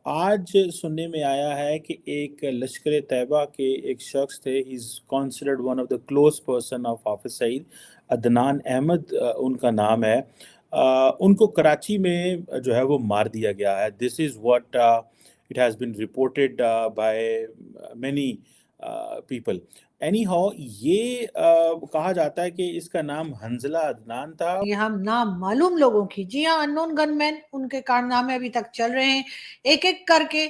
आज सुनने में आया है कि एक लश्कर-ए-तैयबा के एक शख्स थे, he is considered one of the close person of हाफ़िज़ सईद, अदनान अहमद उनका नाम है। उनको कराची में जो है वो मार दिया गया है। This is what it has been reported by many people. Anyhow ये कहा जाता है कि इसका नाम हंज़ला अदनान था। ये हम नामालूम लोगों की, जी हाँ, अननोन गनमैन, उनके कारनामे अभी तक चल रहे हैं। एक-एक करके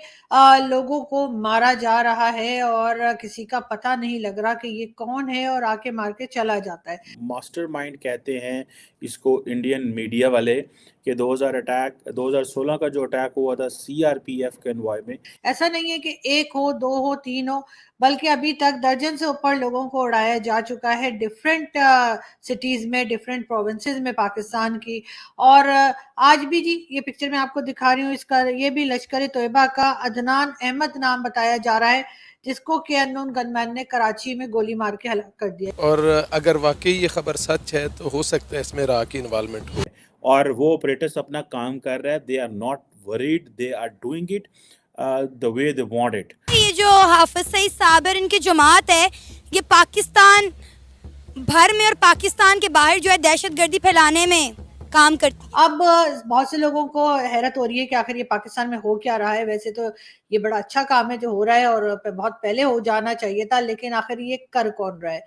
लोगों को मारा जा रहा है और किसी का पता नहीं लग रहा कि ये कौन है और आके मार के चला जाता है। मास्टरमाइंड कहते हैं इसको इंडियन मीडिया वाले कि 2016 का जो अटैक हुआ था सीआरपीएफ के एनवॉय में। ऐसा नहीं है कि 1 हो, 2 हो, 3 हो, बल्कि अभी तक दर्जन से ऊपर लोगों को उड़ाया जा चुका है डिफरेंट सिटीज़ में, डिफरेंट प्रोविंसेस में पाकिस्तान की। और आज भी जी, ये पिक्चर मैं आपको दिखा रही हूँ, इसका ये भी लश्कर-ए-तोयबा का अदनान अहमद नाम बताया जा रहा है, जिसको कि अननोन गनमैन ने कराची में गोली मार के हलाक कर दिया। और अगर वाक़ई ये खबर सच है तो हो सकता है इसमें राह की इन्वॉल्वमेंट हो। और वो ऑपरेटर्स अपना काम कर रहे हैं, they are not worried, they are doing it the way they want it. ये जो हाफिज सईद साहब और इनकी जमात है, ये पाकिस्तान भर में और पाकिस्तान के बाहर जो है दहशतगर्दी फैलाने में काम करती है। अब बहुत से लोगों को हैरत हो रही है कि आखिर ये पाकिस्तान में हो क्या रहा है। वैसे तो ये बड़ा अच्छा काम है जो हो रहा है और बहुत पहले हो जाना चाहिए था, लेकिन आखिर ये कर कौन रहा है।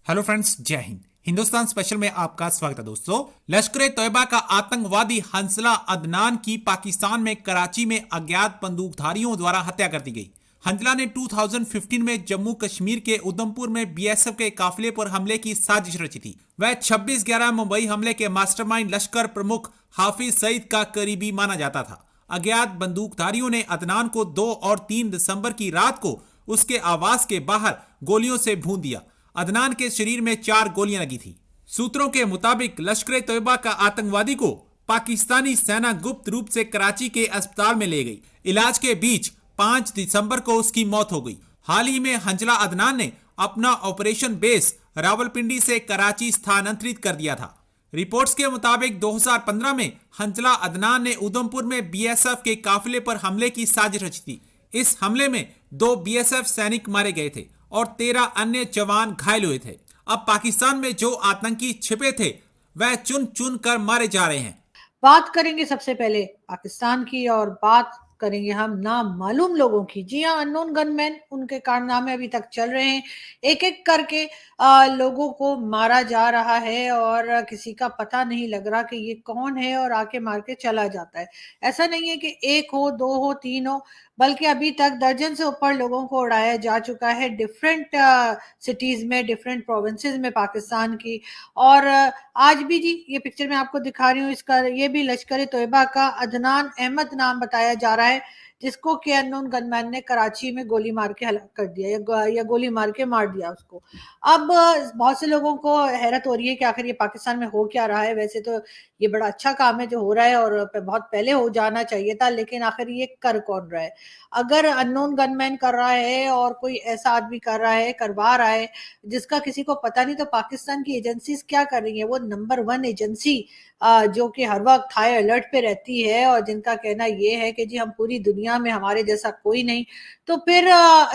हेलो फ्रेंड्स, जय हिंद। हिंदुस्तान स्पेशल में आपका स्वागत है दोस्तों। लश्कर-ए-तोयबा का आतंकवादी हंसला अदनान की पाकिस्तान में कराची में अज्ञात बंदूकधारियों द्वारा हत्या कर दी गई। हंसला ने 2015 में जम्मू कश्मीर के उधमपुर में बीएसएफ के काफिले पर हमले की साजिश रची थी। वह 26/11 मुंबई हमले के मास्टरमाइंड लश्कर प्रमुख हाफिज सईद का करीबी माना जाता था। अज्ञात बंदूकधारियों ने अदनान को 2 और 3 दिसंबर की रात को उसके आवास के बाहर गोलियों से भून दिया। अदनान के शरीर में 4 गोलियां लगी थी। सूत्रों के मुताबिक लश्कर-ए-तोयबा का आतंकवादी को पाकिस्तानी सेना गुप्त रूप से कराची के अस्पताल में ले गई। इलाज के बीच 5 दिसंबर को उसकी मौत हो गई। हाल ही में हंसला अदनान ने अपना ऑपरेशन बेस रावलपिंडी से कराची स्थानांतरित कर दिया था। रिपोर्ट्स के मुताबिक 2015 में हंसला अदनान ने उधमपुर में बीएसएफ के काफिले पर हमले की साजिश रची थी। इस हमले में 2 बीएसएफ सैनिक मारे गए थे और 13 अन्य जवान घायल हुए थे। अब पाकिस्तान में जो आतंकी छिपे थे वह चुन चुन कर मारे जा रहे हैं। बात करेंगे सबसे पहले पाकिस्तान की और बात करेंगे हम नामालूम लोगों की। जी हाँ, अननोन गनमैन, उनके कारनामे अभी तक चल रहे हैं। एक-एक करके लोगों को मारा जा रहा है और किसी का पता नहीं लग रहा कि ये कौन है और आके मार के चला जाता है। ऐसा नहीं है कि 1 हो, 2 हो, 3 हो, बल्कि अभी तक दर्जन से ऊपर लोगों को उड़ाया जा चुका है डिफरेंट सिटीज़ में, डिफरेंट प्रोविंसेस में पाकिस्तान की। और आज भी जी, ये पिक्चर मैं आपको दिखा रही हूँ, इसका ये भी लश्कर-ए-तोयबा का अदनान अहमद नाम बताया जा रहा है, जिसको कि अननोन गनमैन ने कराची में गोली मार के हलाक कर दिया या गोली मार के मार दिया उसको। अब बहुत से लोगों को हैरत हो रही है कि आखिर ये पाकिस्तान में हो क्या रहा है। वैसे तो ये बड़ा अच्छा काम है जो हो रहा है और बहुत पहले हो जाना चाहिए था, लेकिन आखिर ये कर कौन रहा है। अगर अननोन गनमैन कर रहा है और कोई ऐसा आदमी कर रहा है, करवा रहा है, जिसका किसी को पता नहीं, तो पाकिस्तान की एजेंसीज क्या कर रही है। वो नंबर 1 एजेंसी जो कि हर वक्त हाई अलर्ट पे रहती है और जिनका कहना ये है कि जी हम पूरी दुनिया में हमारे जैसा कोई नहीं, तो फिर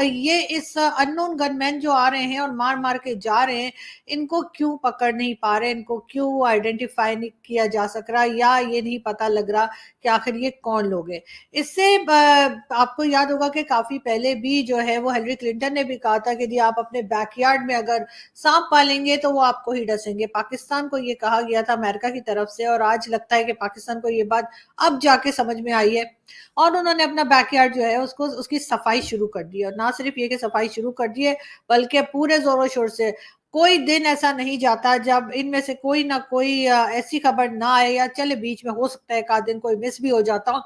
ये इस अननोन गनमैन जो आ रहे हैं और मार मार के जा रहे हैं, इनको क्यों पकड़ नहीं पा रहे, इनको क्यों आइडेंटिफाई नहीं किया जा सक रहा, या ये नहीं पता लग रहा कि आखिर ये कौन लोग हैं। इससे आपको याद होगा कि काफी पहले भी जो है वो हिलरी क्लिंटन ने भी कहा था कि जी आप अपने बैकयार्ड में अगर सांप पालेंगे तो वो आपको ही डसेंगे। पाकिस्तान को ये कहा गया था अमेरिका की तरफ से, और आज लगता है कि पाकिस्तान को ये बात अब जाके समझ में आई है और उन्होंने अपना बैकयार्ड जो है उसको उसकी सफाई शुरू कर दी। और ना सिर्फ ये कि सफाई शुरू कर दी है, बल्कि पूरे जोरों शोर से कोई दिन ऐसा नहीं जाता जब इनमें से कोई ना कोई ऐसी खबर ना आए, या चले बीच में हो सकता है एक आध दिन कोई मिस भी हो जाता हो,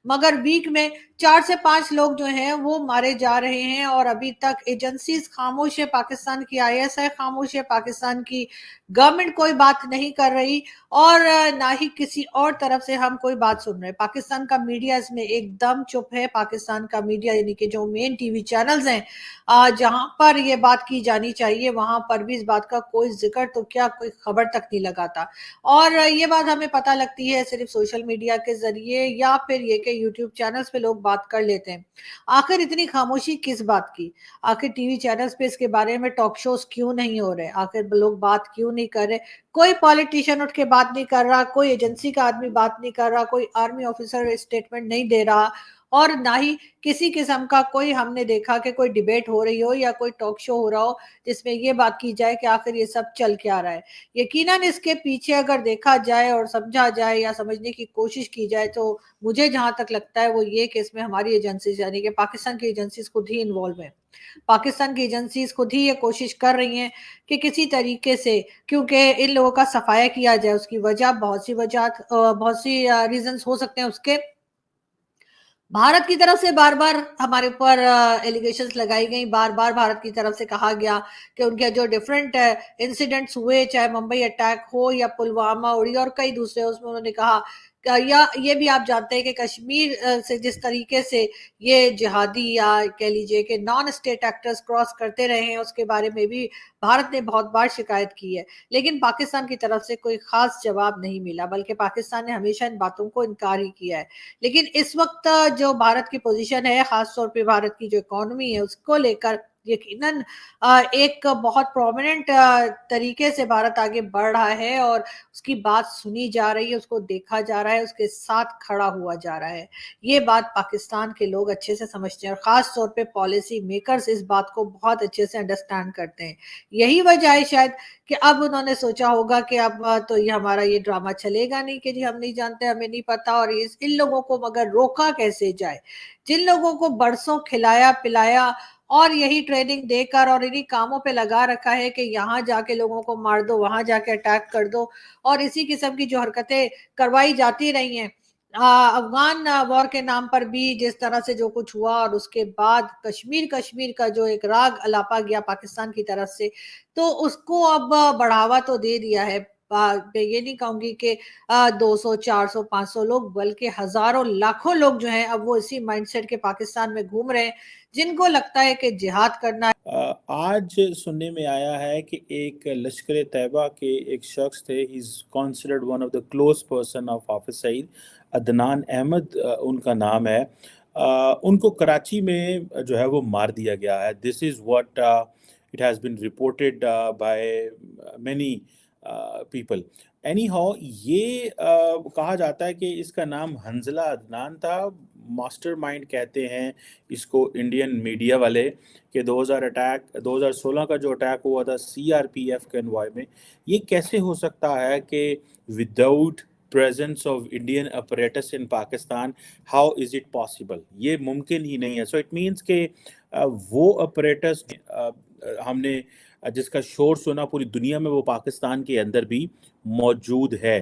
मगर वीक में 4 से 5 लोग जो हैं वो मारे जा रहे हैं। और अभी तक एजेंसीज खामोश है, पाकिस्तान की आईएसआई खामोश है, पाकिस्तान की गवर्नमेंट कोई बात नहीं कर रही और ना ही किसी और तरफ से हम कोई बात सुन रहे हैं। पाकिस्तान का मीडिया इसमें एकदम चुप है। पाकिस्तान का मीडिया यानी कि जो मेन टीवी चैनल्स हैं जहां पर ये बात की जानी चाहिए, वहां पर कभी इस बात का कोई जिक्र तो क्या कोई खबर तक नहीं लगाता। और ये बात हमें पता लगती है सिर्फ सोशल मीडिया के जरिए या फिर ये कि यूट्यूब चैनल्स पे लोग बात कर लेते हैं। आखिर इतनी खामोशी किस बात की? आखिर टीवी चैनल्स पे इसके बारे में टॉक शोज क्यों नहीं हो रहे? आखिर लोग बात क्यों नहीं कर रहे? कोई पॉलिटिशियन उठ के बात नहीं कर रहा, कोई एजेंसी का आदमी बात नहीं कर रहा, कोई आर्मी ऑफिसर स्टेटमेंट नहीं दे रहा, और ना ही किसी किस्म का कोई हमने देखा कि कोई डिबेट हो रही हो या कोई टॉक शो हो रहा हो जिसमें ये बात की जाए कि आखिर ये सब चल क्या रहा है। यकीनन इसके पीछे अगर देखा जाए और समझा जाए या समझने की कोशिश की जाए तो मुझे जहां तक लगता है वो ये कि इसमें हमारी एजेंसीज यानी कि पाकिस्तान की एजेंसीज खुद ही इन्वॉल्व है। पाकिस्तान की एजेंसीज खुद ही ये कोशिश कर रही हैं कि किसी तरीके से, क्योंकि इन लोगों का सफाया किया जाए। उसकी वजह बहुत सी रीजंस हो सकते हैं उसके। भारत की तरफ से बार बार हमारे ऊपर एलिगेशंस लगाई गई, बार बार भारत की तरफ से कहा गया कि उनके जो डिफरेंट इंसिडेंट्स हुए, चाहे मुंबई अटैक हो या पुलवामा उड़ी और कई दूसरे, उसमें उन्होंने कहा या ये भी आप जानते हैं कि कश्मीर से जिस तरीके से ये जिहादी या कह लीजिए कि नॉन स्टेट एक्टर्स क्रॉस करते रहे हैं, उसके बारे में भी भारत ने बहुत बार शिकायत की है। लेकिन पाकिस्तान की तरफ से कोई खास जवाब नहीं मिला, बल्कि पाकिस्तान ने हमेशा इन बातों को इनकार ही किया है। लेकिन इस वक्त जो भारत की पोजीशन है, खास तौर पे भारत की जो इकोनॉमी है उसको लेकर यकीनन एक बहुत प्रोमिनेंट तरीके से भारत आगे बढ़ रहा है और उसकी बात सुनी जा रही है, उसको देखा जा रहा है, उसके साथ खड़ा हुआ जा रहा है। ये बात पाकिस्तान के लोग अच्छे से समझते हैं और खास तौर पे पॉलिसी मेकर्स इस बात को बहुत अच्छे से अंडरस्टैंड करते हैं। यही वजह है शायद कि अब उन्होंने सोचा होगा कि अब तो ये हमारा ये ड्रामा चलेगा नहीं कि जी हम नहीं जानते, हमें नहीं पता, और इन लोगों को मगर रोका कैसे जाए। जिन लोगों को बरसों खिलाया पिलाया और यही ट्रेनिंग देकर और इन्हीं कामों पे लगा रखा है कि यहाँ जाके लोगों को मार दो, वहां जाके अटैक कर दो, और इसी किस्म की जो हरकतें करवाई जाती रही हैं अफगान वॉर के नाम पर भी, जिस तरह से जो कुछ हुआ, और उसके बाद कश्मीर का जो एक राग अलापा गया पाकिस्तान की तरफ से, तो उसको अब बढ़ावा तो दे दिया है। मैं ये नहीं कहूंगी कि 200 400 500 लोग, बल्कि हजारों लाखों लोग जो हैं अब वो इसी माइंडसेट के पाकिस्तान में घूम रहे हैं, जिनको लगता है कि जिहाद करना। आज सुनने में आया है कि एक लश्कर तैयबा के एक शख्स थे, he is considered one of the close person of Hafiz Saeed, Adnan Ahmad उनका नाम है। उनको कराची में जो है वो मार दिया गया है। This is what it has been reported by many people. Anyhow ये कहा जाता है कि इसका नाम हंजला अदनान था। मास्टरमाइंड कहते हैं इसको इंडियन मीडिया वाले, कि 2016 का जो अटैक हुआ था सीआरपीएफ कन्वॉय में, ये कैसे हो सकता है कि without presence of Indian apparatus in Pakistan, how is it possible? ये मुमकिन ही नहीं है। So it means कि वो apparatus हमने जिसका शोर सुना पूरी दुनिया में, वो पाकिस्तान के अंदर भी मौजूद है।